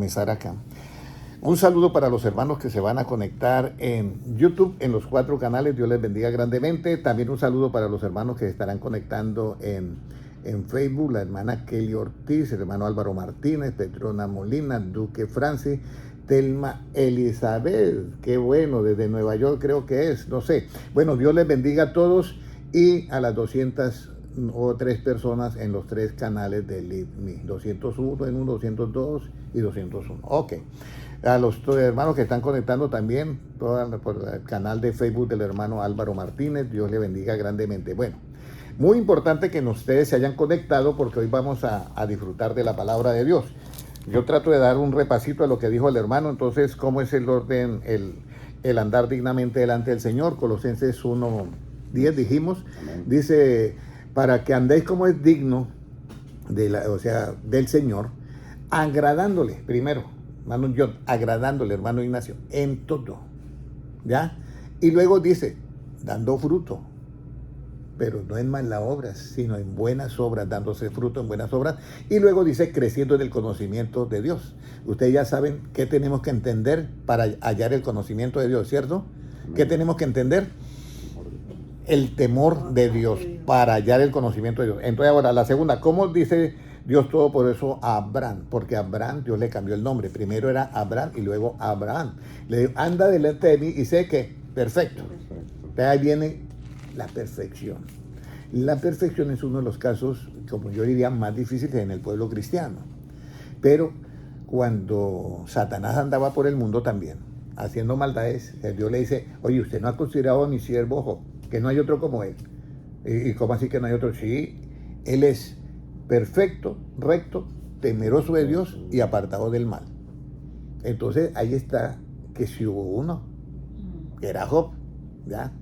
Comenzar acá. Un saludo para los hermanos que se van a conectar en YouTube, en los 4 canales. Dios les bendiga grandemente. También un saludo para los hermanos que se estarán conectando en Facebook, la hermana Kelly Ortiz, el hermano Álvaro Martínez, Petrona Molina, Duque Francis, Telma Elizabeth, qué bueno, desde Nueva York creo que es, no sé. Bueno, Dios les bendiga a todos y a las 203 personas en los 3 canales de LeadMe, 201 en uno, 202 y 201. Ok. A los hermanos que están conectando también por el canal de Facebook del hermano Álvaro Martínez, Dios le bendiga grandemente. Bueno, muy importante que ustedes se hayan conectado porque hoy vamos a disfrutar de la palabra de Dios. Yo trato de dar un repasito a lo que dijo el hermano. Entonces, ¿cómo es el orden, el andar dignamente delante del Señor? Colosenses 1:10 dijimos. Amén. Dice, para que andéis como es digno del Señor, agradándole primero, hermano John, agradándole, hermano Ignacio, en todo, ¿ya? Y luego dice, dando fruto, pero no en malas obras, sino en buenas obras, dándose fruto en buenas obras. Y luego dice, creciendo en el conocimiento de Dios. Ustedes ya saben qué tenemos que entender para hallar el conocimiento de Dios, ¿cierto? ¿Qué tenemos que entender? El temor de Dios para hallar el conocimiento de Dios. Entonces ahora, la segunda, ¿cómo dice Dios Todopoderoso a Abraham? Porque a Abraham Dios le cambió el nombre. Primero era Abraham y luego Abraham. Le dijo, anda delante de mí y sé que, perfecto. De ahí viene la perfección. La perfección es uno de los casos, como yo diría, más difíciles en el pueblo cristiano. Pero cuando Satanás andaba por el mundo también, haciendo maldades, Dios le dice, oye, usted no ha considerado a mi siervo Job, que no hay otro como él. ¿Y cómo así que no hay otro? Sí, él es perfecto, recto, temeroso de Dios y apartado del mal. Entonces ahí está que si hubo uno, que era Job, ¿ya?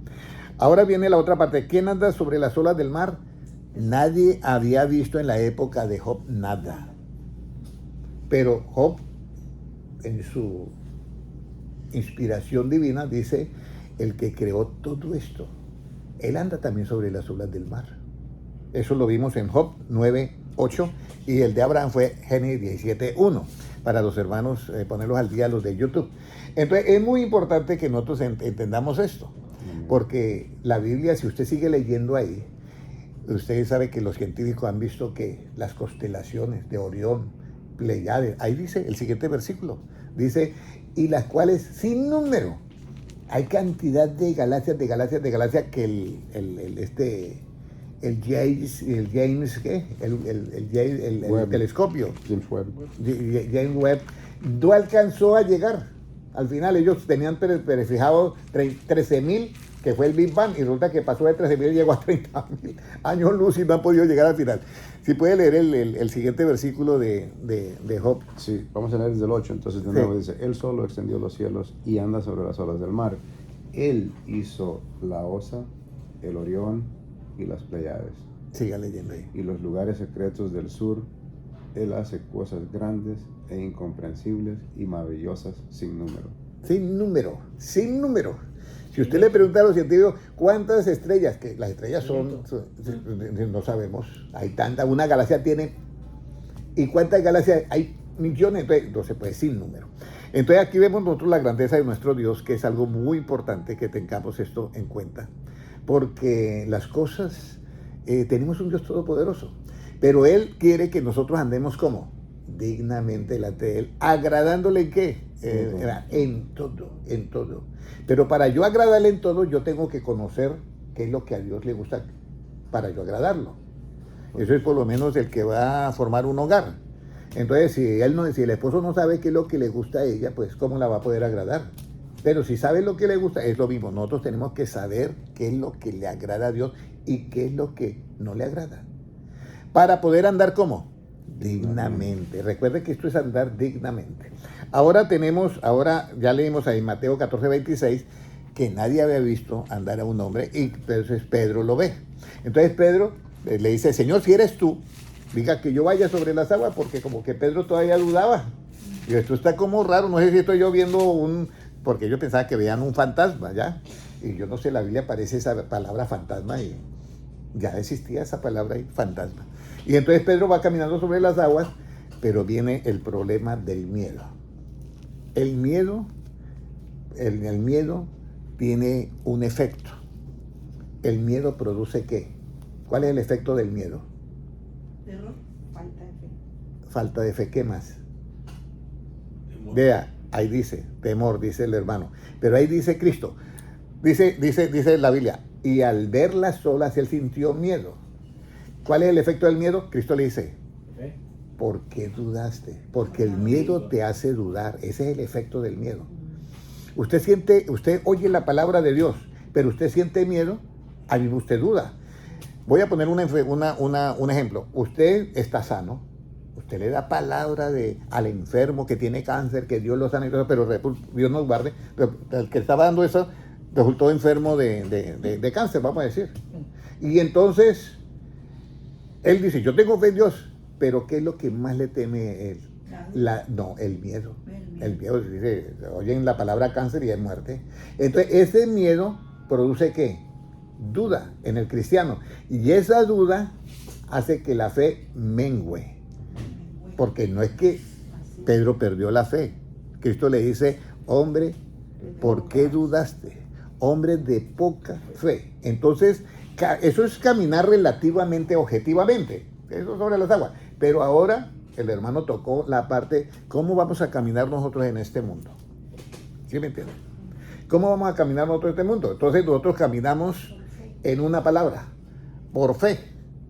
Ahora viene la otra parte. ¿Quién anda sobre las olas del mar? Nadie había visto en la época de Job nada. Pero Job, en su inspiración divina, dice, el que creó todo esto, él anda también sobre las olas del mar. Eso lo vimos en Job 9:8 y el de Abraham fue Génesis 17:1. Para los hermanos, ponerlos al día, los de YouTube. Entonces, es muy importante que nosotros entendamos esto. Porque la Biblia, si usted sigue leyendo ahí, usted sabe que los científicos han visto que las constelaciones de Orión, Pleiades, ahí dice el siguiente versículo, dice, y las cuales sin número, hay cantidad de galaxias que el telescopio, James Webb, no alcanzó a llegar. Al final ellos tenían prefijado 13.000, que fue el Big Bang, y resulta que pasó de 13.000 y llegó a 30.000 años luz y no han podido llegar al final. Si puede leer el siguiente versículo de Job. Sí, vamos a leer desde el 8. Entonces de nuevo dice, Él solo extendió los cielos y anda sobre las olas del mar. Él hizo la Osa, el Orión y las Pleiades. Siga leyendo ahí. Y los lugares secretos del sur. Él hace cosas grandes e incomprensibles y maravillosas sin número. Sin número, sin número. Si usted le pregunta a los científicos cuántas estrellas, que las estrellas son no sabemos, hay tantas, una galaxia tiene, y cuántas galaxias hay, millones, entonces pues sin número. Entonces aquí vemos nosotros la grandeza de nuestro Dios, que es algo muy importante que tengamos esto en cuenta, porque las cosas, tenemos un Dios todopoderoso, pero Él quiere que nosotros andemos como dignamente delante de Él, agradándole en qué, en todo. Pero para yo agradarle en todo, yo tengo que conocer qué es lo que a Dios le gusta para yo agradarlo. Eso es por lo menos el que va a formar un hogar. Entonces, si el esposo no sabe qué es lo que le gusta a ella, pues ¿cómo la va a poder agradar? Pero si sabe lo que le gusta, es lo mismo. Nosotros tenemos que saber qué es lo que le agrada a Dios y qué es lo que no le agrada, para poder andar como dignamente. Recuerde que esto es andar dignamente. Ahora ya leímos ahí Mateo 14:26, que nadie había visto andar a un hombre, y entonces Pedro lo ve. Entonces Pedro le dice, Señor, si eres tú, diga que yo vaya sobre las aguas, porque como que Pedro todavía dudaba. Y esto está como raro, no sé si estoy yo viendo porque yo pensaba que veían un fantasma, ¿ya? Y yo no sé, la Biblia aparece esa palabra fantasma y ya existía esa palabra ahí, fantasma. Y entonces Pedro va caminando sobre las aguas pero viene el problema del miedo. El miedo tiene un efecto. ¿El miedo produce qué? ¿Cuál es el efecto del miedo? Terror, falta de fe. Falta de fe, ¿qué más? Temor. Vea, ahí dice, temor, dice el hermano. Pero ahí dice Cristo, dice la Biblia, y al verlas solas él sintió miedo. ¿Cuál es el efecto del miedo? Cristo le dice, ¿Eh? ¿por qué dudaste? Porque el miedo te hace dudar. Ese es el efecto del miedo. Usted oye la palabra de Dios, pero usted siente miedo, ahí usted duda. Voy a poner un ejemplo. Usted está sano, usted le da palabra al enfermo que tiene cáncer, que Dios lo sane, pero Dios nos guarde, pero el que estaba dando eso resultó enfermo de cáncer, vamos a decir. Y entonces, él dice, yo tengo fe en Dios, pero ¿qué es lo que más le teme él? El miedo. El miedo, dice, oyen la palabra cáncer y hay muerte. Entonces, ese miedo produce ¿qué? Duda en el cristiano. Y esa duda hace que la fe mengüe. Porque no es que Pedro perdió la fe. Cristo le dice, hombre, ¿por qué dudaste? Hombre de poca fe. Entonces, eso es caminar relativamente objetivamente. Eso sobre las aguas. Pero ahora el hermano tocó la parte, ¿cómo vamos a caminar nosotros en este mundo? ¿Sí me entienden? ¿Cómo vamos a caminar nosotros en este mundo? Entonces nosotros caminamos en una palabra, por fe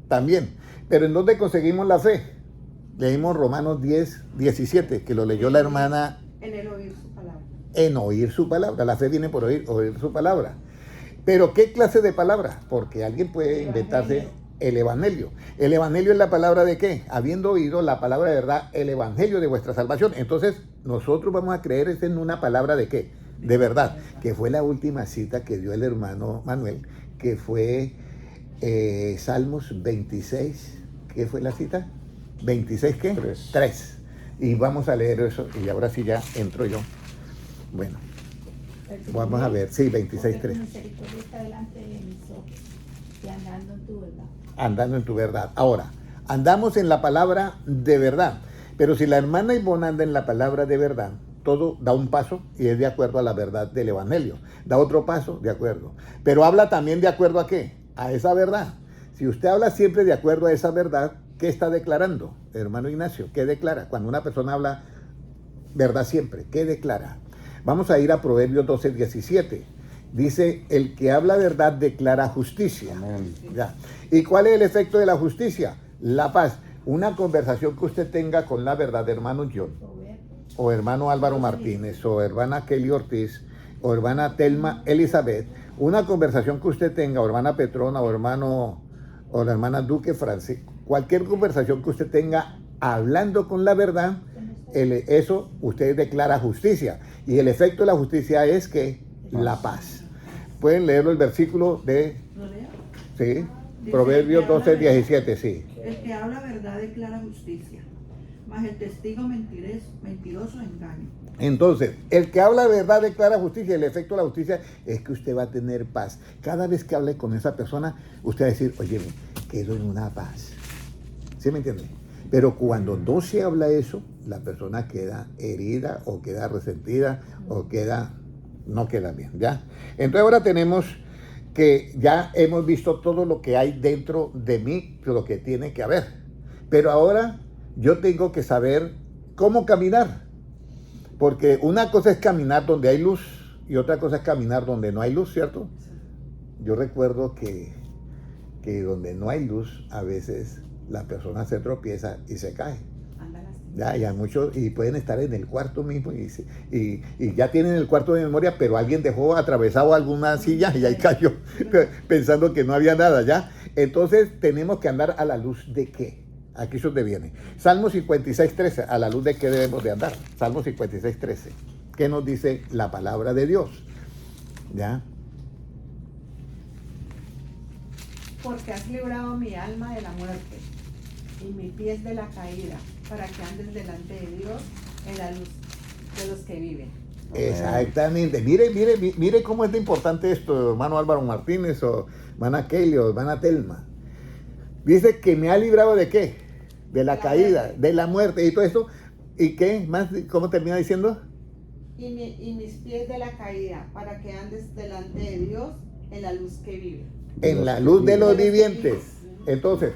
también. Pero ¿en dónde conseguimos la fe? Leímos Romanos 10:17, que lo leyó la hermana. En el oír su palabra. En oír su palabra. La fe viene por oír su palabra. Pero ¿qué clase de palabra? Porque alguien puede inventarse el evangelio. ¿El evangelio es la palabra de qué? Habiendo oído la palabra de verdad, el evangelio de vuestra salvación. Entonces, nosotros vamos a creer en una palabra de qué? De verdad. Que fue la última cita que dio el hermano Manuel, que fue Salmos 26. ¿Qué fue la cita? ¿26 qué? 3. Y vamos a leer eso, y ahora sí ya entro yo. Bueno, vamos a ver, sí, 26:3. Misericordia está delante de mis ojos, y andando en tu verdad. Andando en tu verdad. Ahora, andamos en la palabra de verdad. Pero si la hermana Ivonne anda en la palabra de verdad, todo da un paso y es de acuerdo a la verdad del evangelio. Da otro paso, de acuerdo. Pero habla también de acuerdo a qué? A esa verdad. Si usted habla siempre de acuerdo a esa verdad, ¿qué está declarando, hermano Ignacio? ¿Qué declara? Cuando una persona habla verdad siempre, ¿qué declara? Vamos a ir a Proverbios 12:17. Dice, el que habla verdad declara justicia. Amén. Ya. ¿Y cuál es el efecto de la justicia? La paz. Una conversación que usted tenga con la verdad, hermano John, o hermano Álvaro Martínez, o hermana Kelly Ortiz, o hermana Telma Elizabeth, una conversación que usted tenga, o hermana Petrona, o la hermana Duque Francis, cualquier conversación que usted tenga hablando con la verdad, eso usted declara justicia. Y el efecto de la justicia es que la paz. Pueden leerlo el versículo de ¿Lo leo? sí, Dice, Proverbios el que habla 12:17, sí. El que habla verdad declara justicia, mas el testigo mentiroso engaño. Entonces, el que habla verdad declara justicia. El efecto de la justicia es que usted va a tener paz. Cada vez que hable con esa persona, usted va a decir, oye, quedo en una paz. ¿Sí me entiende? Pero cuando no se habla eso, la persona queda herida o queda resentida o no queda bien, ¿ya? Entonces ahora tenemos que ya hemos visto todo lo que hay dentro de mí, lo que tiene que haber. Pero ahora yo tengo que saber cómo caminar. Porque una cosa es caminar donde hay luz y otra cosa es caminar donde no hay luz, ¿cierto? Yo recuerdo que donde no hay luz, a veces la persona se tropieza y se cae. Ya, y hay muchos, y pueden estar en el cuarto mismo y ya tienen el cuarto de memoria, pero alguien dejó atravesado alguna silla y ahí cayó, pensando que no había nada, ¿ya? Entonces tenemos que andar a la luz de qué. Aquí es donde viene. Salmo 56:13, a la luz de qué debemos de andar. Salmo 56:13. ¿Qué nos dice la palabra de Dios? ¿Ya? Porque has librado mi alma de la muerte y mis pies de la caída, para que andes delante de Dios en la luz de los que viven. Exactamente. Mire cómo es de importante esto, hermano Álvaro Martínez, o hermana Kelly, o hermana Telma. Dice que me ha librado de qué? de la caída, de la muerte y todo eso. ¿Y qué más? ¿Cómo termina diciendo? Y mis pies de la caída, para que andes delante de Dios en la luz que vive. En la luz de los vivientes. Entonces,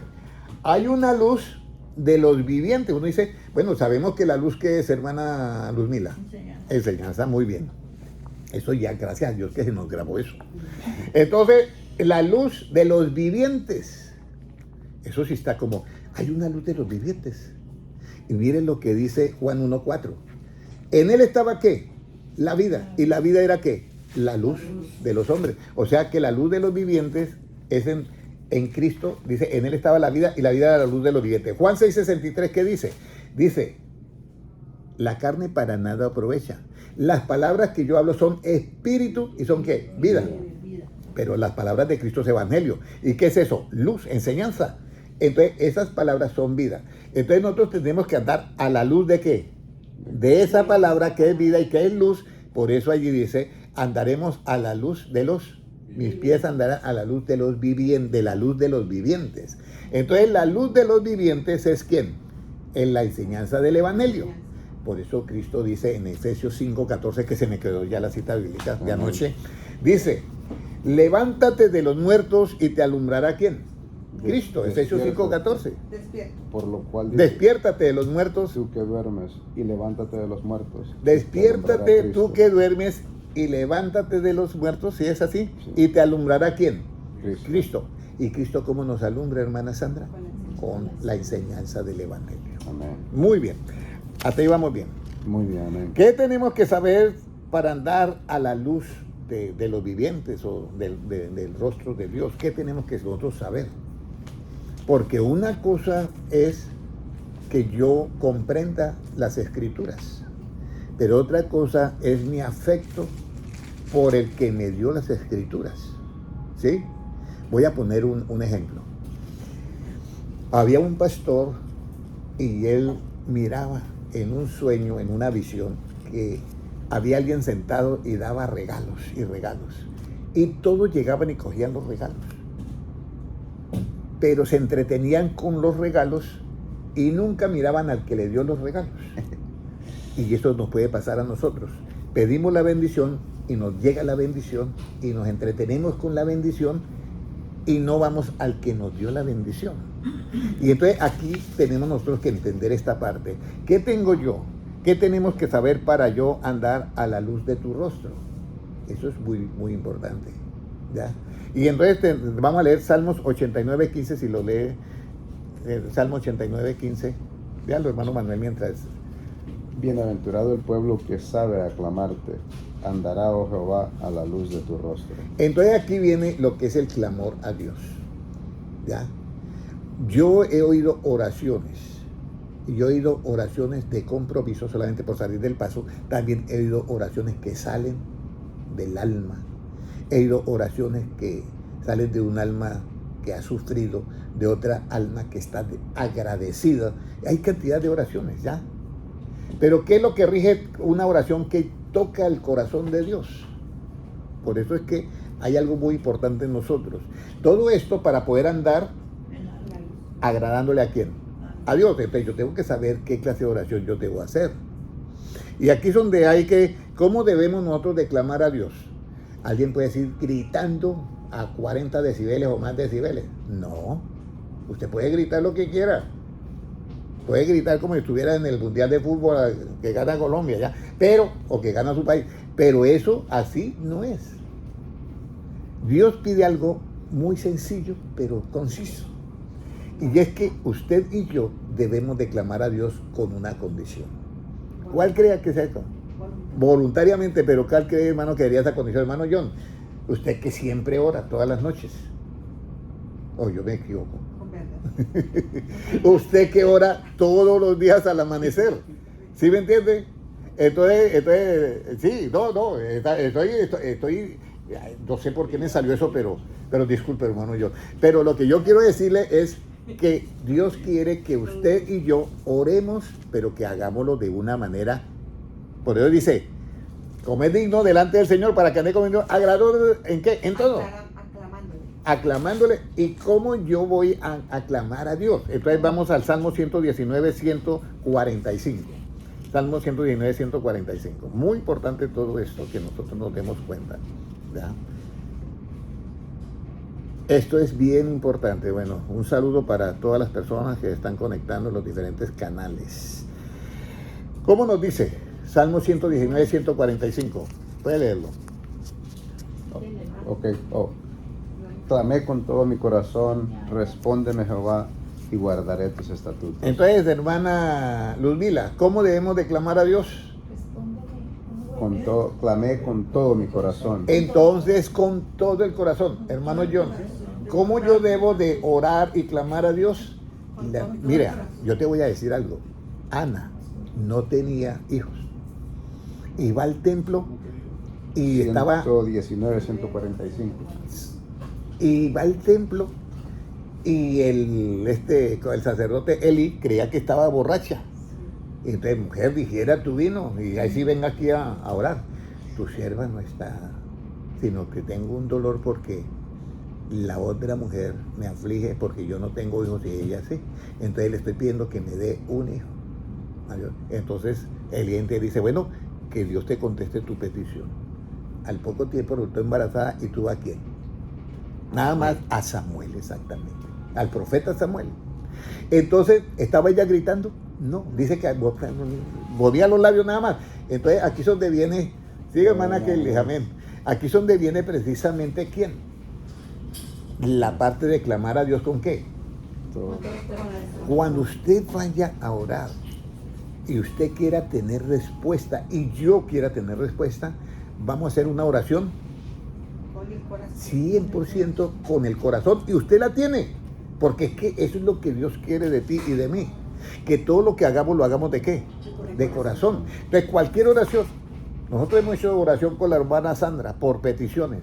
hay una luz de los vivientes. Uno dice, bueno, sabemos que la luz que es, hermana Luzmila, Enseñanza. enseñanza, muy bien. Eso ya, gracias a Dios que se nos grabó eso. Entonces, la luz de los vivientes. Eso sí está como, hay una luz de los vivientes. Y miren lo que dice Juan 1:4. En él estaba ¿qué? La vida. ¿Y la vida era qué? La luz de los hombres. O sea que la luz de los vivientes es en Cristo. Dice, en él estaba la vida y la vida era la luz de los vivientes. Juan 6:63, ¿qué dice? Dice, la carne para nada aprovecha. Las palabras que yo hablo son espíritu y son ¿qué? Vida. Pero las palabras de Cristo es evangelio. ¿Y qué es eso? Luz, enseñanza. Entonces, esas palabras son vida. Entonces, nosotros tenemos que andar a la luz de ¿qué? De esa palabra que es vida y que es luz. Por eso allí dice, andaremos a la luz de los, mis pies andarán a la luz de los vivientes, de la luz de los vivientes. Entonces, la luz de los vivientes es ¿quién? En la enseñanza del evangelio. Por eso Cristo dice en Efesios 5:14, que se me quedó ya la cita bíblica de anoche, dice, levántate de los muertos y te alumbrará ¿quién? Cristo, Efesios 5:14. Despierta. Por lo cual dice, Despiértate de los muertos, tú que duermes y levántate de los muertos. despiértate Cristo. tú que duermes y levántate de los muertos, si es así, Sí. y te alumbrará ¿quién? Cristo. Cristo. ¿Y Cristo cómo nos alumbra, hermana Sandra? Con la enseñanza del evangelio. Amén. Muy bien, hasta ahí vamos bien. Muy bien, amén. ¿Qué tenemos que saber para andar a la luz de los vivientes o del rostro de Dios? ¿Qué tenemos que nosotros saber? Porque una cosa es que yo comprenda las escrituras, pero otra cosa es mi afecto por el que me dio las escrituras. ¿Sí? Voy a poner un ejemplo. Había un pastor y él miraba en un sueño, en una visión, que había alguien sentado y daba regalos y regalos. Y todos llegaban y cogían los regalos. Pero se entretenían con los regalos y nunca miraban al que le dio los regalos. Y eso nos puede pasar a nosotros. Pedimos la bendición y nos llega la bendición y nos entretenemos con la bendición y no vamos al que nos dio la bendición. Y entonces aquí tenemos nosotros que entender esta parte. ¿Qué tengo yo? ¿Qué tenemos que saber para yo andar a la luz de tu rostro? Eso es muy, muy importante. ¿Ya? Y entonces vamos a leer Salmos 89:15, si lo lee, Salmo 89:15. Véanlo, hermano Manuel, mientras. Bienaventurado el pueblo que sabe aclamarte, andará, oh Jehová, a la luz de tu rostro. Entonces aquí viene lo que es el clamor a Dios. ¿Ya? Yo he oído oraciones, y yo he oído oraciones de compromiso solamente por salir del paso. También he oído oraciones que salen del alma. He oído oraciones que salen de un alma que ha sufrido, de otra alma que está agradecida. Hay cantidad de oraciones, ¿ya? Pero ¿qué es lo que rige una oración que toca el corazón de Dios? Por eso es que hay algo muy importante en nosotros. Todo esto para poder andar agradándole a quién? A Dios. Entonces yo tengo que saber qué clase de oración yo debo hacer. Y aquí es donde hay que, ¿cómo debemos nosotros declamar a Dios? Alguien puede decir gritando a 40 decibeles o más decibeles. No, usted puede gritar lo que quiera. Puede gritar como si estuviera en el Mundial de Fútbol que gana Colombia, ¿ya? Pero, o que gana su país. Pero eso así no es. Dios pide algo muy sencillo, pero conciso. Y es que usted y yo debemos declamar a Dios con una condición. ¿Cuál crea que sea eso? Voluntariamente, pero ¿cuál cree, hermano, que debería esa condición? Hermano John, usted que siempre ora todas las noches. O yo me equivoco. Con verdad. Usted que ora todos los días al amanecer. ¿Sí me entiende? Entonces sí, estoy, no sé por qué me salió eso, pero disculpe, hermano John. Pero lo que yo quiero decirle es que Dios quiere que usted y yo oremos, pero que hagámoslo de una manera. Por eso dice, comed digno delante del Señor para que ande comiendo agradó. ¿En qué? En todo. Aclamándole. aclamándole. ¿Y cómo yo voy a aclamar a Dios? Entonces vamos al Salmo 119, 145. Salmo 119, 145. Muy importante todo esto, que nosotros nos demos cuenta. ¿Ya? Esto es bien importante. Bueno, un saludo para todas las personas que están conectando en los diferentes canales. ¿Cómo nos dice? Salmo 119, 145. Puede leerlo. Ok. Clamé con todo mi corazón, respóndeme Jehová y guardaré tus estatutos. Entonces, hermana Luzmila, ¿cómo debemos de clamar a Dios? Clamé con todo mi corazón. Entonces, con todo el corazón, hermano John, ¿cómo yo debo de orar y clamar a Dios? Mira, yo te voy a decir algo. Ana no tenía hijos. Iba al templo y estaba... 119, 145. Y va al templo y el sacerdote Eli creía que estaba borracha. Y entonces, mujer, dijera tu vino y ahí sí venga aquí a orar. Tu sierva no está, sino que tengo un dolor porque la otra mujer me aflige porque yo no tengo hijos y ella sí. Entonces le estoy pidiendo que me dé un hijo mayor. Entonces el ente dice, bueno, que Dios te conteste tu petición. Al poco tiempo resultó embarazada y tuvo a quién. Nada más a Samuel, exactamente. Al profeta Samuel. Entonces, ¿estaba ella gritando? No, dice que movía los labios nada más. Entonces, aquí es donde viene, sigue hermana Kelly, amén. Aquí es donde viene precisamente ¿quién? La parte de clamar a Dios ¿con qué? Todo. Cuando usted vaya a orar y usted quiera tener respuesta y yo quiera tener respuesta, vamos a hacer una oración 100% con el corazón y usted la tiene, porque es que eso es lo que Dios quiere de ti y de mí, que todo lo que hagamos lo hagamos ¿de qué? De corazón. Entonces cualquier oración, nosotros hemos hecho oración con la hermana Sandra por peticiones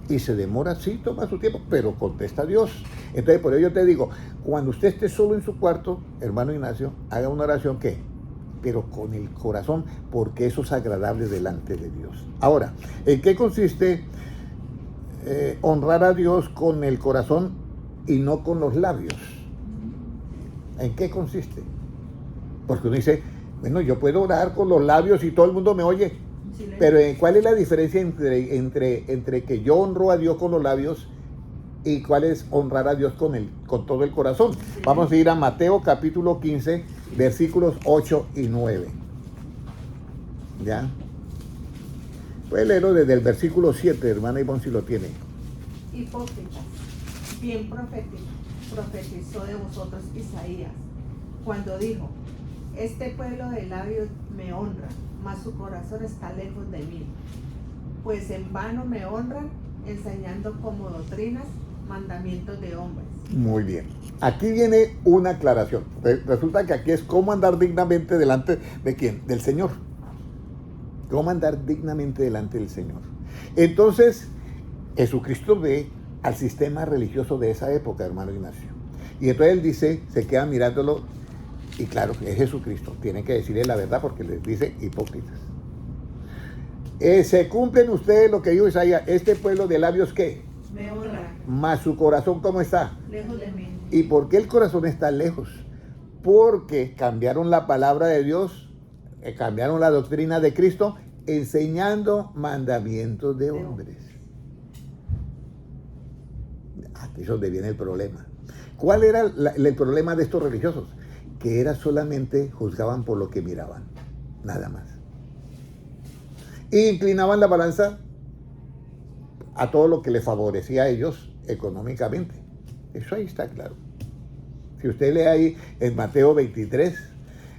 y se demora, sí, toma su tiempo, pero contesta Dios. Entonces por ello yo te digo, cuando usted esté solo en su cuarto, hermano Ignacio, haga una oración ¿qué? Pero con el corazón, porque eso es agradable delante de Dios. Ahora, ¿en qué consiste honrar a Dios con el corazón y no con los labios? ¿En qué consiste? Porque uno dice, bueno, yo puedo orar con los labios y todo el mundo me oye, pero ¿cuál es la diferencia entre que yo honro a Dios con los labios y cuál es honrar a Dios con todo el corazón? Vamos a ir a Mateo capítulo 15, versículos 8 y 9. ¿Ya? Puede leerlo desde el versículo 7, hermana Ivonne, si lo tiene. Hipócritas, bien profetizó de vosotros Isaías, cuando dijo, este pueblo de labios me honra, mas su corazón está lejos de mí, pues en vano me honran, enseñando como doctrinas mandamientos de hombres. Muy bien. Aquí viene una aclaración. Resulta que aquí es cómo andar dignamente delante de ¿quién? Del Señor. Cómo andar dignamente delante del Señor. Entonces, Jesucristo ve al sistema religioso de esa época, hermano Ignacio. Y entonces él dice, se queda mirándolo, y claro, es Jesucristo. Tienen que decirle la verdad porque les dice hipócritas. Se cumplen ustedes lo que dijo Isaías, este pueblo de labios, ¿qué? Me honra, Mas su corazón, ¿cómo está? lejos de mí. ¿Y por qué el corazón está lejos? Porque cambiaron la palabra de Dios, cambiaron la doctrina de Cristo, enseñando mandamientos de hombres. Aquí es donde viene el problema. ¿Cuál era el problema de estos religiosos? Que era solamente juzgaban por lo que miraban, nada más. Y inclinaban la balanza a todo lo que les favorecía a ellos económicamente. Eso ahí está claro. Si usted lee ahí en Mateo 23,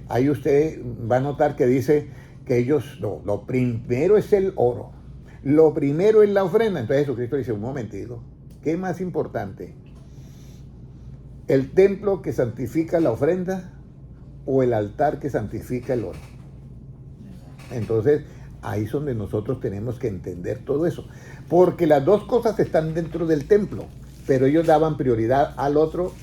ahí usted va a notar que dice que ellos, no, lo primero es el oro, lo primero es la ofrenda. Entonces Jesucristo dice, un momentito, ¿qué es más importante? ¿El templo que santifica la ofrenda o el altar que santifica el oro? Entonces, ahí es donde nosotros tenemos que entender todo eso. Porque las dos cosas están dentro del templo, pero ellos daban prioridad al otro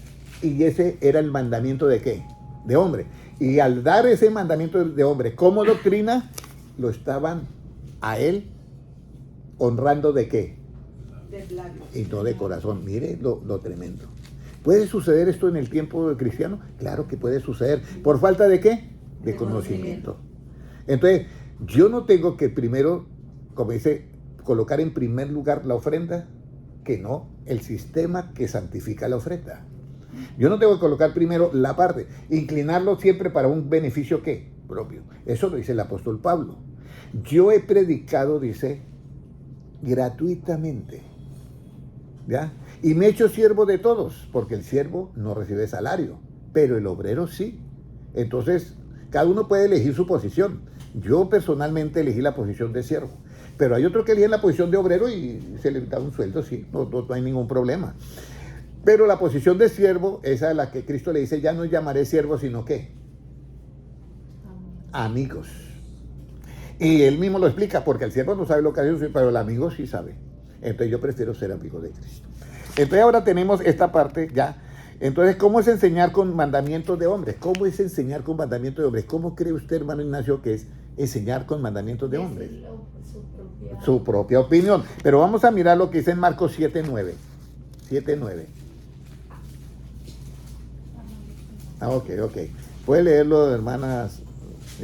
y ese era el mandamiento ¿de qué? De hombre. Y al dar ese mandamiento de hombre como doctrina, lo estaban a él honrando ¿de qué? de labios. y no de corazón. Mire lo tremendo. ¿Puede suceder esto en el tiempo cristiano? Claro que puede suceder. ¿Por falta de qué? De conocimiento. Entonces, yo no tengo que primero, como dice, colocar en primer lugar la ofrenda, que no, el sistema que santifica la ofrenda. Yo no tengo que colocar primero la parte, inclinarlo siempre para un beneficio ¿qué? Propio. Eso lo dice el apóstol Pablo. Yo he predicado, dice, gratuitamente, ¿ya? Y me he hecho siervo de todos, porque el siervo no recibe salario, pero el obrero sí. Entonces, cada uno puede elegir su posición. Yo personalmente elegí la posición de siervo, pero hay otros que eligen la posición de obrero y se les da un sueldo, sí, no hay ningún problema. Pero la posición de siervo, esa a la que Cristo le dice, ya no llamaré siervo, sino ¿qué? Amigos. Y él mismo lo explica, porque el siervo no sabe lo que hace, pero el amigo sí sabe. Entonces yo prefiero ser amigo de Cristo. Entonces ahora tenemos esta parte ya. Entonces, ¿cómo es enseñar con mandamientos de hombres? ¿Cómo es enseñar con mandamientos de hombres? ¿Cómo cree usted, hermano Ignacio, que es enseñar con mandamientos de hombres? Su propia opinión. Pero vamos a mirar lo que dice en Marcos 7:9. 7:9. Ah, ok. Puede leerlo, hermanas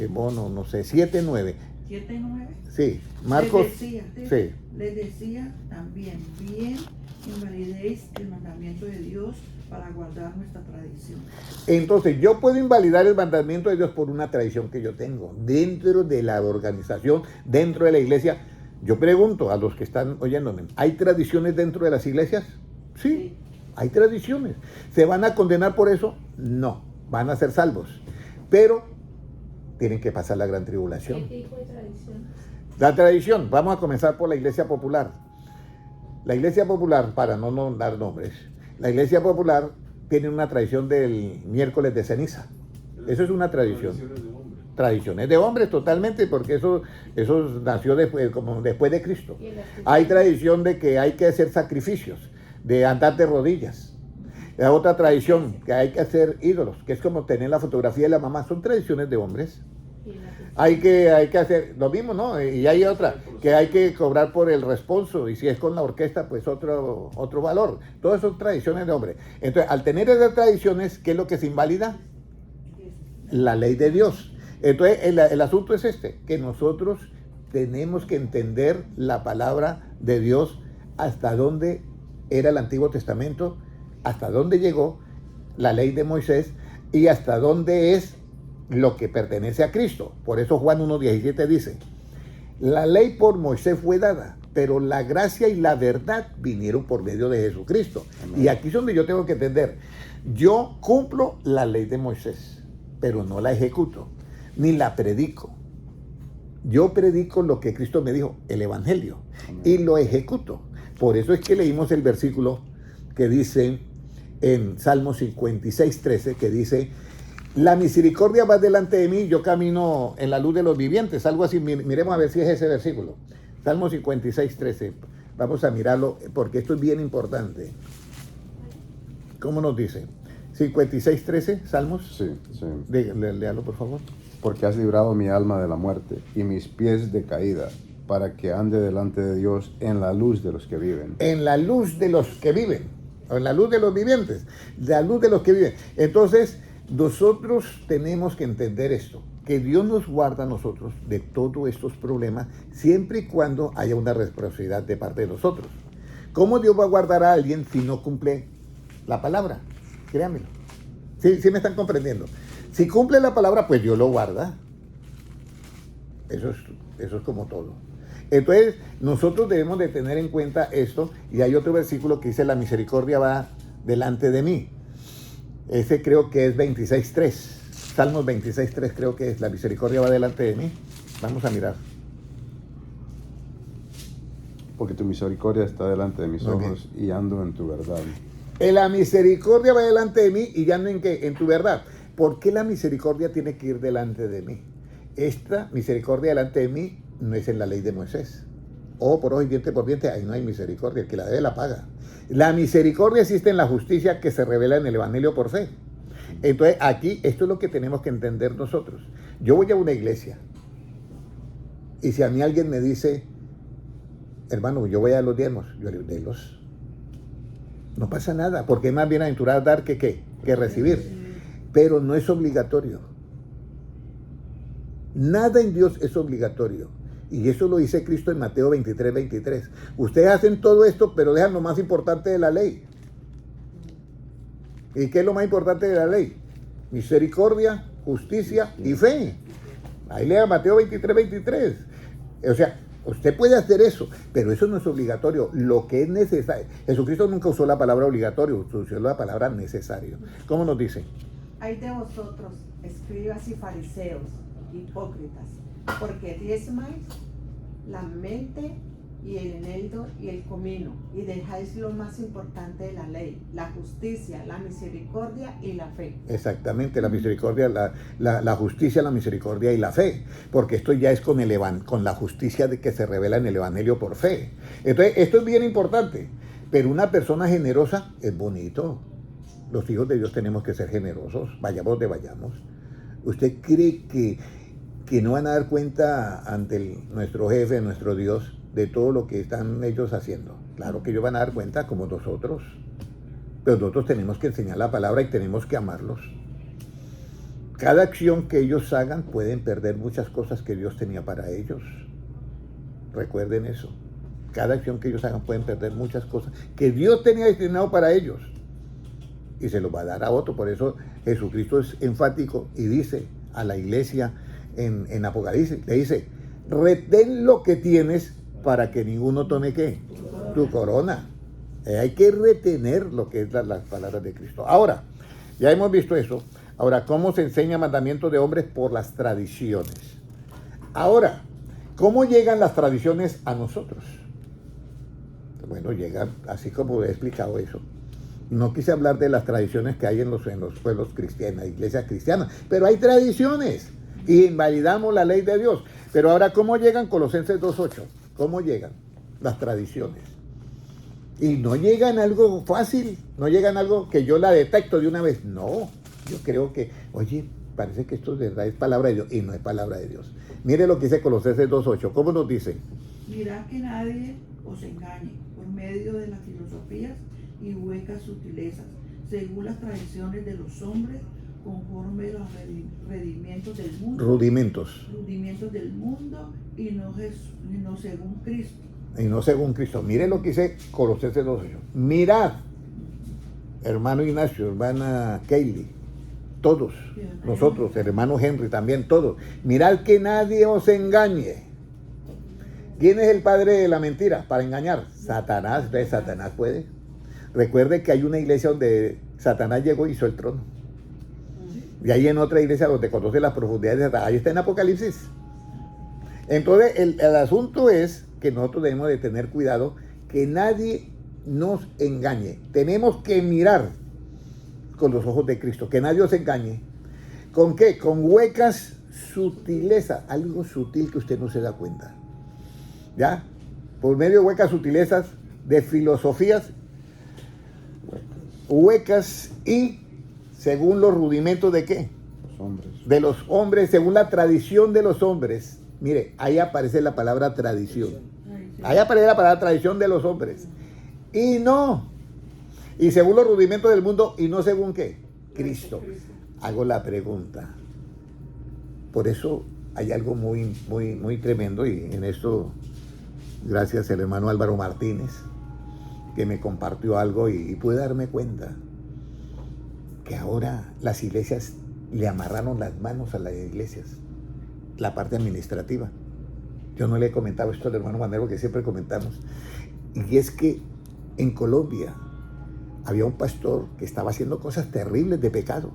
Bono, no sé, 7:9. 7:9. Sí, Marcos. Les decía también, bien invalidéis el mandamiento de Dios para guardar nuestra tradición. Entonces, yo puedo invalidar el mandamiento de Dios por una tradición que yo tengo dentro de la organización, dentro de la iglesia. Yo pregunto a los que están oyéndome, ¿hay tradiciones dentro de las iglesias? Sí, hay tradiciones. ¿Se van a condenar por eso? No, van a ser salvos. Pero tienen que pasar la gran tribulación. ¿Qué tipo de tradición? La tradición, vamos a comenzar por la iglesia popular. La iglesia popular, para no dar nombres, la iglesia popular tiene una tradición del miércoles de ceniza. Eso es una tradición. Tradiciones de hombres totalmente, porque eso nació después, como después de Cristo. Hay tradición de que hay que hacer sacrificios, de andar de rodillas. La otra tradición, que hay que hacer ídolos, que es como tener la fotografía de la mamá. Son tradiciones de hombres. Hay que hacer lo mismo, ¿no? Y hay otra, que hay que cobrar por el responso, y si es con la orquesta, pues otro valor. Todas son tradiciones de hombres. Entonces, al tener esas tradiciones, ¿qué es lo que se invalida? La ley de Dios. Entonces, el asunto es que nosotros tenemos que entender la palabra de Dios, hasta dónde era el Antiguo Testamento, hasta dónde llegó la ley de Moisés y hasta dónde es lo que pertenece a Cristo. Por eso Juan 1:17 dice, la ley por Moisés fue dada, pero la gracia y la verdad vinieron por medio de Jesucristo. Amén. Y aquí es donde yo tengo que entender, yo cumplo la ley de Moisés, pero no la ejecuto, ni la predico. Yo predico lo que Cristo me dijo, el Evangelio, amén, y lo ejecuto. Por eso es que leímos el versículo que dice en Salmo 56:13, que dice, la misericordia va delante de mí, yo camino en la luz de los vivientes, algo así. Miremos a ver si es ese versículo. Salmo 56:13. Vamos a mirarlo porque esto es bien importante. ¿Cómo nos dice? 56:13, Salmos. Sí. Léalo, por favor. Porque has librado mi alma de la muerte y mis pies de caída, para que ande delante de Dios en la luz de los que viven. En la luz de los que viven, o en la luz de los vivientes, la luz de los que viven. Entonces, nosotros tenemos que entender esto, que Dios nos guarda a nosotros de todos estos problemas, siempre y cuando haya una reciprocidad de parte de nosotros. ¿Cómo Dios va a guardar a alguien si no cumple la palabra? Créanmelo. ¿Sí me están comprendiendo? Si cumple la palabra, pues Dios lo guarda. Eso es como todo. Entonces, nosotros debemos de tener en cuenta esto, y hay otro versículo que dice, la misericordia va delante de mí. Ese creo que es 26:3. Salmos 26:3 creo que es, la misericordia va delante de mí. Vamos a mirar. Porque tu misericordia está delante de mis ojos y ando en tu verdad. La misericordia va delante de mí y ando en ¿qué? En tu verdad. ¿Por qué la misericordia tiene que ir delante de mí? Esta misericordia delante de mí no es en la ley de Moisés. Ojo por ojo y diente por diente, ahí no hay misericordia, el que la debe la paga. La misericordia existe en la justicia que se revela en el Evangelio por fe. Entonces aquí, esto es lo que tenemos que entender nosotros. Yo voy a una iglesia y si a mí alguien me dice, hermano, yo voy a los diezmos, yo le de los. No pasa nada, porque es más bienaventurado dar que recibir. Pero no es obligatorio. Nada en Dios es obligatorio. Y eso lo dice Cristo en Mateo 23:23. Ustedes hacen todo esto, pero dejan lo más importante de la ley. ¿Y qué es lo más importante de la ley? Misericordia, justicia y fe. Ahí lea Mateo 23:23. O sea, usted puede hacer eso, pero eso no es obligatorio. Lo que es necesario. Jesucristo nunca usó la palabra obligatorio, usó la palabra necesario. ¿Cómo nos dice? Hay de vosotros, escribas y fariseos, hipócritas, porque diezmáis la mente y el eneldo y el comino, y dejáis lo más importante de la ley, la justicia, la misericordia y la fe. Exactamente, la misericordia, la justicia, la misericordia y la fe, porque esto ya es con la justicia de que se revela en el Evangelio por fe. Entonces, esto es bien importante, pero una persona generosa es bonito. Los hijos de Dios tenemos que ser generosos, vayamos donde vayamos. ¿Usted cree que no van a dar cuenta ante nuestro jefe, nuestro Dios, de todo lo que están ellos haciendo? Claro que ellos van a dar cuenta, como nosotros. Pero nosotros tenemos que enseñar la palabra y tenemos que amarlos. Cada acción que ellos hagan pueden perder muchas cosas que Dios tenía para ellos. Recuerden eso. Cada acción que ellos hagan pueden perder muchas cosas que Dios tenía destinado para ellos. Y se los va a dar a otro. Por eso Jesucristo es enfático y dice a la iglesia en Apocalipsis, le dice, retén lo que tienes para que ninguno tome ¿qué? Tu corona. Hay que retener lo que es las palabras de Cristo. Ahora, ya hemos visto eso. Ahora, ¿cómo se enseña mandamientos de hombres? Por las tradiciones. Ahora, ¿cómo llegan las tradiciones a nosotros? Bueno, llegan así como he explicado eso. No quise hablar de las tradiciones que hay en los pueblos cristianos, iglesias cristianas, pero hay tradiciones y invalidamos la ley de Dios. Pero ahora, ¿cómo llegan? Colosenses 2:8. ¿Cómo llegan las tradiciones? Y no llegan algo fácil, no llegan algo que yo la detecto de una vez. No, yo creo que, oye, parece que esto de verdad es palabra de Dios, y no es palabra de Dios. Mire lo que dice Colosenses 2:8. ¿Cómo nos dice? Mirad que nadie os engañe por medio de las filosofías y huecas sutilezas, según las tradiciones de los hombres, conforme los rudimentos del mundo. Rudimentos del mundo y no según Cristo. Y no según Cristo. Mire lo que dice Colosenses 2:8. Mirad, hermano Ignacio, hermana Kaylee, todos, nosotros, el hermano Henry también, todos. Mirad que nadie os engañe. ¿Quién es el padre de la mentira? Para engañar. Satanás. ¿Ves? Satanás puede. Recuerde que hay una iglesia donde Satanás llegó y hizo el trono. Y hay en otra iglesia donde conoce las profundidades de Satanás. Ahí está en Apocalipsis. Entonces, el asunto es que nosotros debemos de tener cuidado que nadie nos engañe. Tenemos que mirar con los ojos de Cristo, que nadie os engañe. ¿Con qué? Con huecas sutilezas, algo sutil que usted no se da cuenta. ¿Ya? Por medio de huecas sutilezas, de filosofías huecas y según los rudimentos de ¿qué? Los hombres. De los hombres, según la tradición de los hombres. Mire, ahí aparece la palabra tradición. Ahí aparece la palabra tradición de los hombres. Y no. Y según los rudimentos del mundo, y no según ¿qué? Cristo. Hago la pregunta. Por eso hay algo muy, muy, muy tremendo, y en esto, gracias al hermano Álvaro Martínez, que me compartió algo y pude darme cuenta que ahora las iglesias le amarraron las manos a las iglesias, la parte administrativa. Yo no le he comentado esto al hermano Manero, que siempre comentamos, y es que en Colombia había un pastor que estaba haciendo cosas terribles de pecado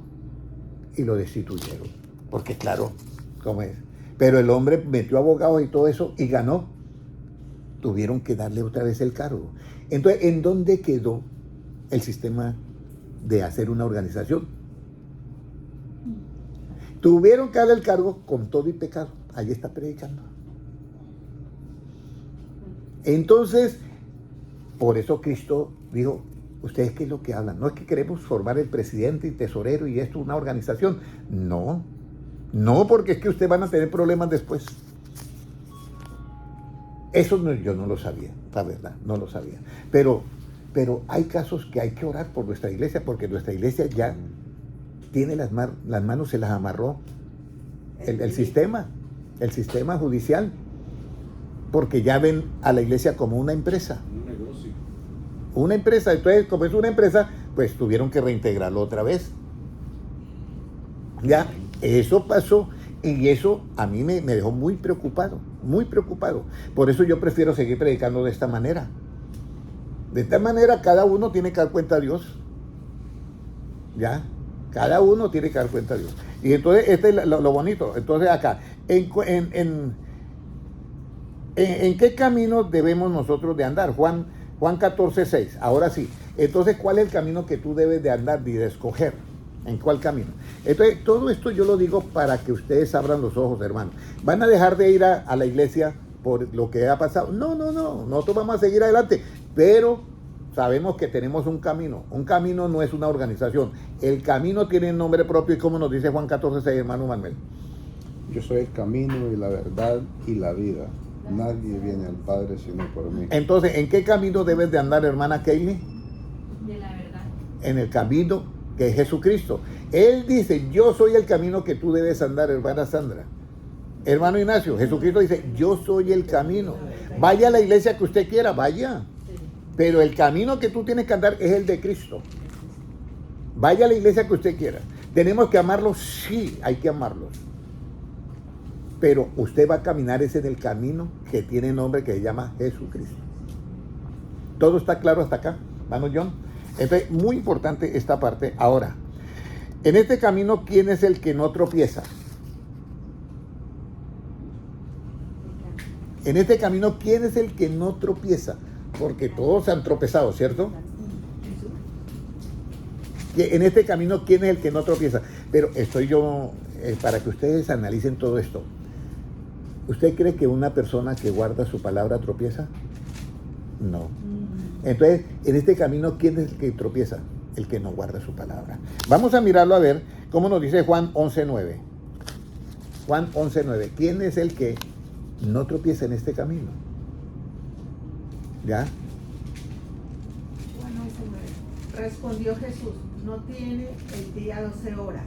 y lo destituyeron, porque claro, ¿cómo es? Pero el hombre metió abogados y todo eso y ganó. Tuvieron que darle otra vez el cargo. Entonces, ¿en dónde quedó el sistema de hacer una organización? Tuvieron que darle el cargo con todo y pecado. Ahí está predicando. Entonces, por eso Cristo dijo, ¿ustedes qué es lo que hablan? No es que queremos formar el presidente y tesorero y esto una organización. No, porque es que ustedes van a tener problemas después. Eso yo no lo sabía, la verdad, no lo sabía. Pero hay casos que hay que orar por nuestra iglesia, porque nuestra iglesia ya tiene las manos, se las amarró el sistema judicial, porque ya ven a la iglesia como una empresa. Un negocio. Una empresa, entonces como es una empresa, pues tuvieron que reintegrarlo otra vez. Ya, eso pasó y eso a mí me dejó muy preocupado, muy preocupado. Por eso yo prefiero seguir predicando de esta manera. De esta manera cada uno tiene que dar cuenta a Dios. Ya, cada uno tiene que dar cuenta a Dios. Y entonces, este es lo bonito. Entonces acá, ¿en qué camino debemos nosotros de andar? Juan 14:6. Ahora sí. Entonces, ¿cuál es el camino que tú debes de andar y de escoger? ¿En cuál camino? Entonces, todo esto yo lo digo para que ustedes abran los ojos, hermanos. ¿Van a dejar de ir a la iglesia por lo que ha pasado? No. Nosotros vamos a seguir adelante. Pero sabemos que tenemos un camino. Un camino no es una organización. El camino tiene nombre propio y como nos dice Juan 14:6, hermano Manuel. Yo soy el camino y la verdad y la vida. Nadie viene al Padre sino por mí. Entonces, ¿en qué camino debes de andar, hermana Kaylee? De la verdad. En el camino que es Jesucristo. Él dice, yo soy el camino que tú debes andar, hermana Sandra. Hermano Ignacio, Jesucristo dice, yo soy el camino. Vaya a la iglesia que usted quiera, vaya. Pero el camino que tú tienes que andar es el de Cristo. Vaya a la iglesia que usted quiera. ¿Tenemos que amarlos? Sí, hay que amarlos. Pero usted va a caminar ese en el camino que tiene nombre que se llama Jesucristo. ¿Todo está claro hasta acá? ¿Vamos, John? Entonces, muy importante esta parte. Ahora, en este camino, ¿quién es el que no tropieza? En este camino, ¿quién es el que no tropieza? Porque todos se han tropezado, ¿cierto? En este camino, ¿quién es el que no tropieza? Pero estoy yo, para que ustedes analicen todo esto. ¿Usted cree que una persona que guarda su palabra tropieza? No. Entonces, en este camino, ¿quién es el que tropieza? El que no guarda su palabra. Vamos a mirarlo a ver cómo nos dice Juan 11:9. Juan 11:9. ¿Quién es el que no tropieza en este camino? ¿Ya? Juan 11:9. Respondió Jesús, no tiene el día 12 horas.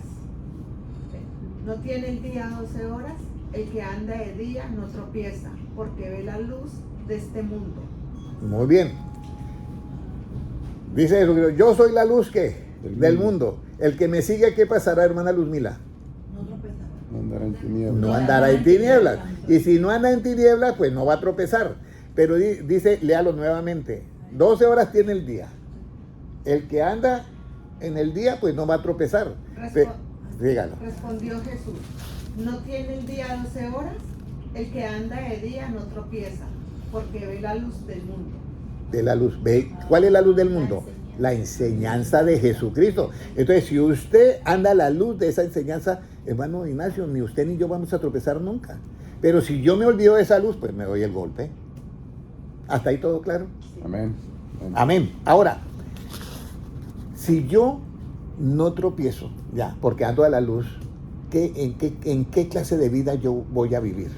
No tiene el día 12 horas. El que anda de día no tropieza, porque ve la luz de este mundo. Muy bien. Dice Jesucristo, yo soy la luz que del mundo. El que me sigue, ¿qué pasará, hermana Luzmila? No tropezará. No andará en tinieblas. No andará en tinieblas. Y si no anda en tinieblas, pues no va a tropezar. Pero dice, léalo nuevamente. 12 horas tiene el día. El que anda en el día, pues no va a tropezar. Dígalo. Respondió Jesús, no tiene el día 12 horas. El que anda de día no tropieza, porque ve la luz del mundo. De la luz. ¿Ve? ¿Cuál es la luz del mundo? La enseñanza de Jesucristo. Entonces, si usted anda a la luz de esa enseñanza, hermano Ignacio, ni usted ni yo vamos a tropezar nunca. Pero si yo me olvido de esa luz, pues me doy el golpe. ¿Hasta ahí todo claro? Amén. Amén. Ahora, si yo no tropiezo, ya, porque ando a la luz, ¿en qué clase de vida yo voy a vivir?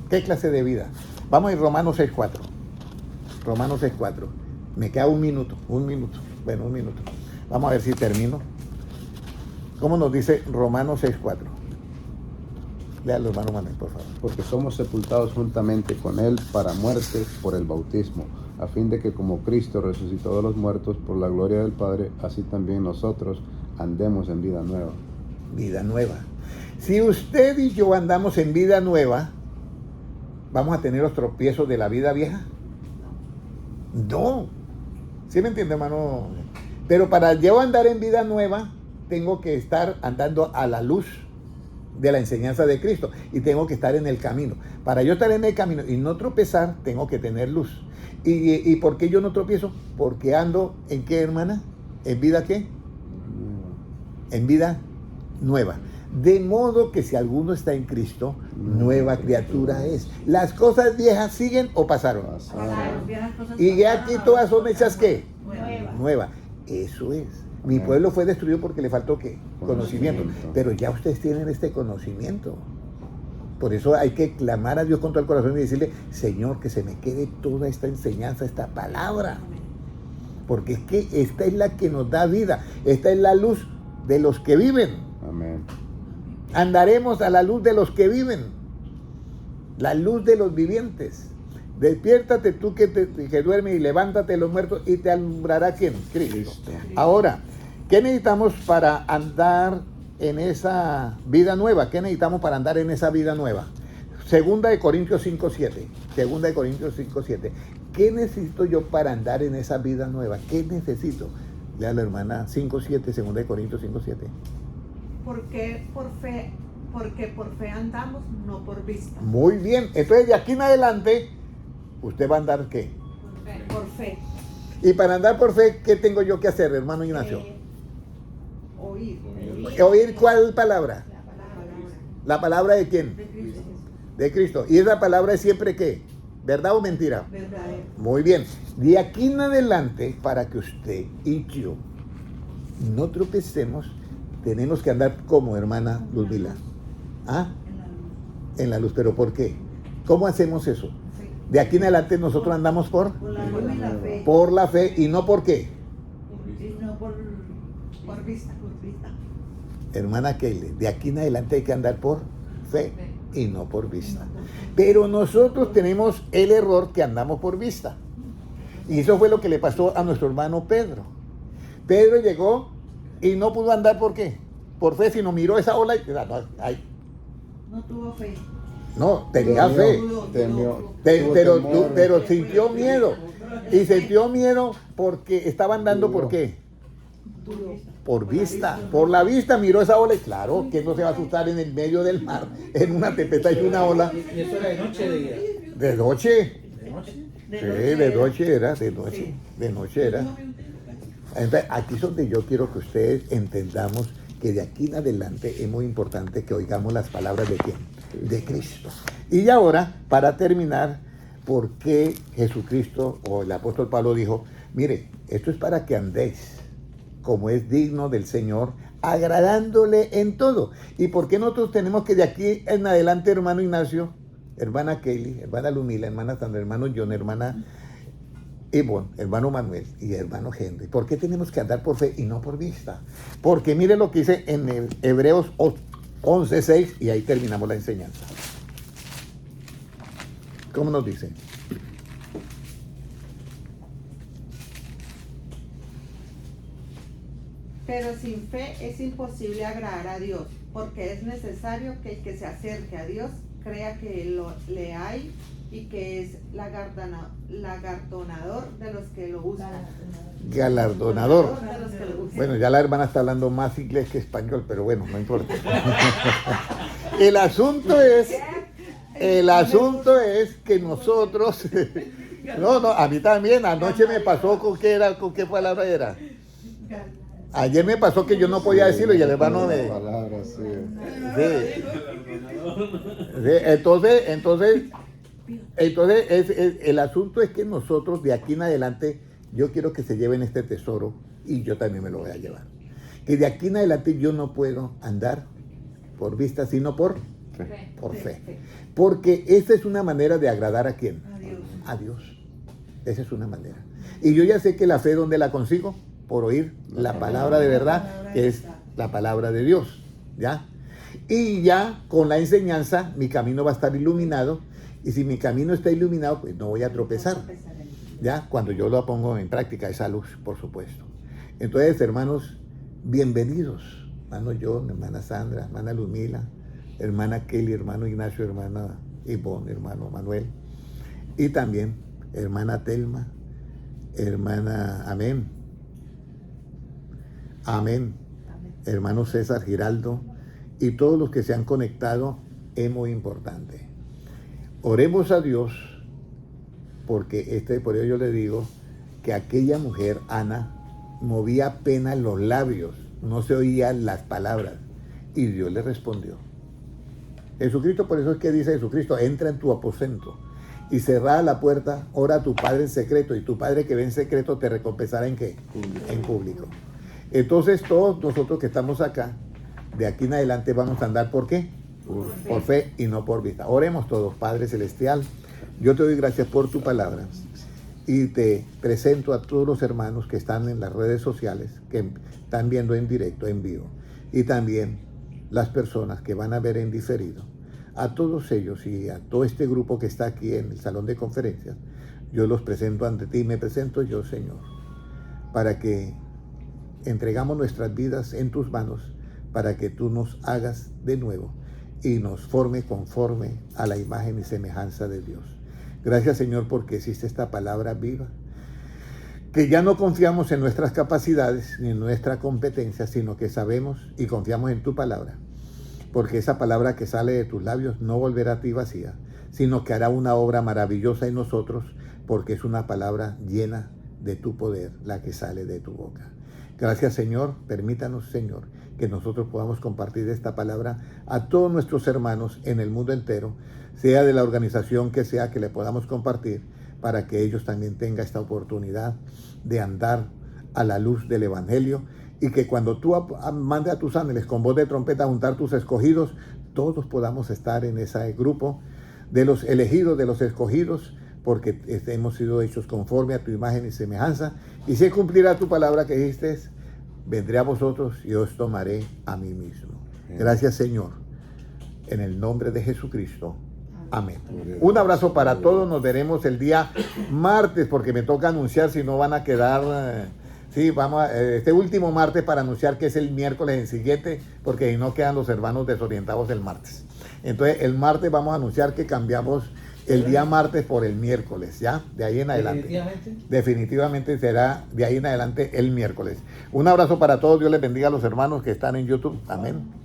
¿Qué clase de vida? Vamos a ir Romanos 6:4. Romanos 6:4. Me queda un minuto. Bueno, un minuto. Vamos a ver si termino. ¿Cómo nos dice Romanos 6:4? Léalo, hermano Manuel, por favor. Porque somos sepultados juntamente con Él para muerte por el bautismo, a fin de que como Cristo resucitó de los muertos por la gloria del Padre, así también nosotros andemos en vida nueva. Vida nueva. Si usted y yo andamos en vida nueva, ¿vamos a tener los tropiezos de la vida vieja? No. ¿Sí me entiende, hermano? Pero para yo andar en vida nueva, tengo que estar andando a la luz de la enseñanza de Cristo y tengo que estar en el camino. Para yo estar en el camino y no tropezar, tengo que tener luz. ¿Y por qué yo no tropiezo? Porque ando ¿en qué, hermana? ¿En vida qué? En vida nueva. De modo que si alguno está en Cristo, nueva criatura es. ¿Las cosas viejas siguen o pasaron? Y aquí todas son hechas ¿qué? Nueva. Eso es. Mi pueblo fue destruido porque le faltó ¿qué? Conocimiento. Pero ya ustedes tienen este conocimiento. Por eso hay que clamar a Dios con todo el corazón y decirle, Señor, que se me quede toda esta enseñanza, esta palabra. Porque es que esta es la que nos da vida. Esta es la luz de los que viven. Amén. Andaremos a la luz de los que viven. La luz de los vivientes. Despiértate tú que duermes y levántate los muertos y te alumbrará ¿quién? Cristo. Ahora, ¿qué necesitamos para andar en esa vida nueva? ¿Qué necesitamos para andar en esa vida nueva? Segunda de Corintios 5:7. Segunda de Corintios 5:7. ¿Qué necesito yo para andar en esa vida nueva? ¿Qué necesito? Lea la hermana 5:7, segunda de Corintios 5:7. Porque por fe andamos, no por vista. Muy bien. Entonces de aquí en adelante, ¿usted va a andar qué? Por fe. Y para andar por fe, ¿qué tengo yo que hacer, hermano Ignacio? Oír. ¿Oír cuál palabra? La palabra. ¿La palabra de quién? De Cristo. De Cristo. ¿Y esa palabra es siempre qué? ¿Verdad o mentira? Verdadero. Muy bien. De aquí en adelante, para que usted y yo no tropecemos, tenemos que andar como hermana Ludmila. ¿Ah? En la luz. En la luz. ¿Pero por qué? ¿Cómo hacemos eso? Sí. De aquí en adelante nosotros andamos Por la luz y la fe. por la fe y no por qué. Y no por vista. Por vista. Hermana Keile, de aquí en adelante hay que andar por fe y no por vista. Pero nosotros tenemos el error que andamos por vista. Y eso fue lo que le pasó a nuestro hermano Pedro. Pedro llegó y no pudo andar ¿por qué? Por fe, sino miró esa ola y No tuvo fe. no, tenía fe. Temió. Pero sintió miedo. Y sintió miedo porque estaba andando ¿por qué? Por vista. Por la vista miró esa ola y claro, ¿quién no se va a asustar en el medio del mar, en una tempestad y una ola? ¿Y eso era de noche o de día? De noche. De noche. Sí, de noche era, de noche. De noche era. Entonces, aquí es donde yo quiero que ustedes entendamos que de aquí en adelante es muy importante que oigamos las palabras de quién, de Cristo. Y ahora, para terminar, ¿por qué Jesucristo o el apóstol Pablo dijo, mire, esto es para que andéis como es digno del Señor, agradándole en todo? ¿Y por qué nosotros tenemos que de aquí en adelante, hermano Ignacio, hermana Kelly, hermana Lumila, hermana Sandra, hermano John, hermana Ivonne, hermano Manuel y hermano Henry, ¿por qué tenemos que andar por fe y no por vista? Porque mire lo que dice en el Hebreos 11:6 y ahí terminamos la enseñanza. ¿Cómo nos dice? Pero sin fe es imposible agradar a Dios, porque es necesario que el que se acerque a Dios crea que le hay y que es galardonador de los que lo buscan. Galardonador. De los que lo buscan. Bueno, ya la hermana está hablando más inglés que español, pero bueno, no importa. El asunto es que nosotros, no, a mí también, anoche me pasó con qué palabra era. Ayer me pasó que yo no podía decirlo y el hermano me... Palabras, sí. Sí. Sí, entonces el asunto es que nosotros de aquí en adelante, yo quiero que se lleven este tesoro y yo también me lo voy a llevar. Que de aquí en adelante yo no puedo andar por vista, sino por fe. Porque esa es una manera de agradar a quién? A Dios. Esa es una manera. Y yo ya sé que la fe, ¿dónde la consigo? Por oír la palabra de verdad, que es la palabra de Dios. ¿Ya? Y ya con la enseñanza mi camino va a estar iluminado. Y si mi camino está iluminado, pues no voy a tropezar. ¿Ya? Cuando yo lo pongo en práctica, esa luz, por supuesto. Entonces, hermanos, bienvenidos. Hermano John, hermana Sandra, hermana Lumila, hermana Kelly, hermano Ignacio, hermana Ivonne, hermano Manuel. Y también hermana Telma, hermana Amén. Amén. Hermano César Giraldo y todos los que se han conectado, es muy importante. Oremos a Dios porque por ello yo le digo que aquella mujer, Ana, movía apenas los labios, no se oían las palabras y Dios le respondió. Jesucristo, por eso es que dice Jesucristo, entra en tu aposento y cerrada la puerta, ora a tu Padre en secreto y tu Padre que ve en secreto te recompensará ¿en qué? En público. Entonces todos nosotros que estamos acá, de aquí en adelante vamos a andar ¿por qué? por fe y no por vista. Oremos todos. Padre Celestial, yo te doy gracias por tu palabra y te presento a todos los hermanos que están en las redes sociales, que están viendo en directo, en vivo, y también las personas que van a ver en diferido. A todos ellos y a todo este grupo que está aquí en el salón de conferencias, yo los presento ante ti, me presento yo, Señor, para que entregamos nuestras vidas en tus manos, para que tú nos hagas de nuevo y nos forme conforme a la imagen y semejanza de Dios. Gracias, Señor, porque existe esta palabra viva, que ya no confiamos en nuestras capacidades ni en nuestra competencia, sino que sabemos y confiamos en tu palabra, porque esa palabra que sale de tus labios no volverá a ti vacía, sino que hará una obra maravillosa en nosotros, porque es una palabra llena de tu poder, la que sale de tu boca. Gracias, Señor. Permítanos, Señor, que nosotros podamos compartir esta palabra a todos nuestros hermanos en el mundo entero, sea de la organización que sea, que le podamos compartir, para que ellos también tengan esta oportunidad de andar a la luz del Evangelio, y que cuando tú mandes a tus ángeles con voz de trompeta a juntar tus escogidos, todos podamos estar en ese grupo de los elegidos, de los escogidos, porque hemos sido hechos conforme a tu imagen y semejanza, y se cumplirá tu palabra que dijiste: vendré a vosotros y os tomaré a mí mismo. Gracias, Señor, en el nombre de Jesucristo. Amén. Un abrazo para todos. Nos veremos el día martes, porque me toca anunciar, si no van a quedar... Sí, vamos este último martes para anunciar que es el miércoles en siguiente, porque si no quedan los hermanos desorientados el martes. Entonces, el martes vamos a anunciar que cambiamos el día martes por el miércoles, ¿ya? De ahí en adelante. Definitivamente será de ahí en adelante el miércoles. Un abrazo para todos. Dios les bendiga a los hermanos que están en YouTube. Amén.